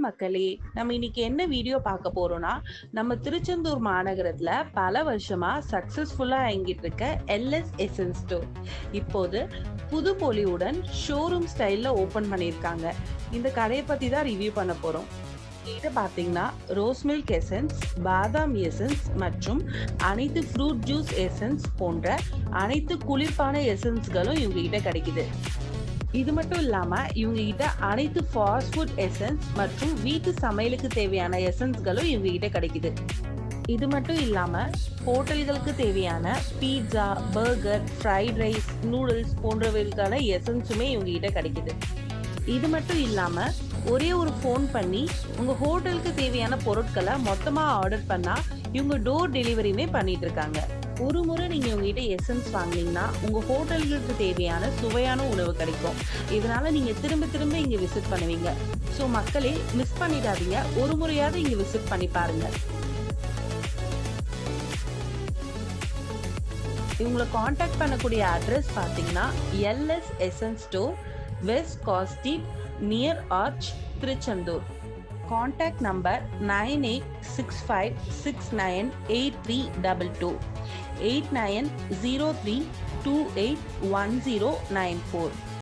மக்களே, நம்ம இன்னைக்கு என்ன வீடியோ பார்க்க போறோம்னா, நம்ம திருச்செந்தூர் மாநகரத்துல பல வருஷமா சக்சஸ்ஃபுல்லா இயங்கிட்டு இருக்க எல்எஸ் எசன்ஸ் ஸ்டோர் இப்போது புது பொலிவுடன் ஷோரூம் ஸ்டைல்ல ஓபன் பண்ணியிருக்காங்க. இந்த கடையை பத்தி தான் ரிவ்யூ பண்ண போறோம். கிட்ட பாத்தீங்கன்னா ரோஸ் மில்க் எசன்ஸ், பாதாம் எசன்ஸ் மற்றும் அனைத்து ஃப்ரூட் ஜூஸ் எசன்ஸ் போன்ற அனைத்து குளிர்பான எசன்ஸ்களும் இவங்க கிட்ட கிடைக்குது. இது மட்டும் இல்லாம இவங்க கிட்ட அனைத்து ஃபாஸ்ட் ஃபுட் எசன்ஸ் மற்றும் வீட்டு சமையலுக்கு தேவையான எசன்ஸ்களும் இவங்க கிட்ட கிடைக்குது. இது மட்டும் இல்லாம ஹோட்டல்களுக்கு தேவையான pizza, burger, fried rice, noodles போன்றவைகளுக்கான எசன்ஸுமே இவங்க கிட்ட கிடைக்குது. இது மட்டும் இல்லாம ஒரே ஒரு ஃபோன் பண்ணி உங்க ஹோட்டலுக்கு தேவையான பொருட்களை மொத்தமா ஆர்டர் பண்ணா இவங்க டோர் டெலிவரியுமே பண்ணிட்டு இருக்காங்க. ஒரு முறை நீங்க உங்ககிட்ட எசன்ஸ் வாங்கினீங்கன்னா உங்க ஹோட்டல்களுக்கு தேவையான சுவையான உணவு கிடைக்கும். இதனால நீங்க திரும்ப திரும்ப இங்க விசிட் பண்ணுவீங்க. ஸோ மக்களே, மிஸ் பண்ணிடாதீங்க, ஒரு முறையாவது இங்க விசிட் பண்ணி பாருங்க. இவங்களை காண்டாக்ட் பண்ணக்கூடிய அட்ரஸ் பாத்தீங்கன்னா எல்எஸ் எசன்ஸ் ஸ்டோர், வெஸ்ட் காஸ்டிட், near arch, Tiruchendur. Contact number 9865698322 8903281094.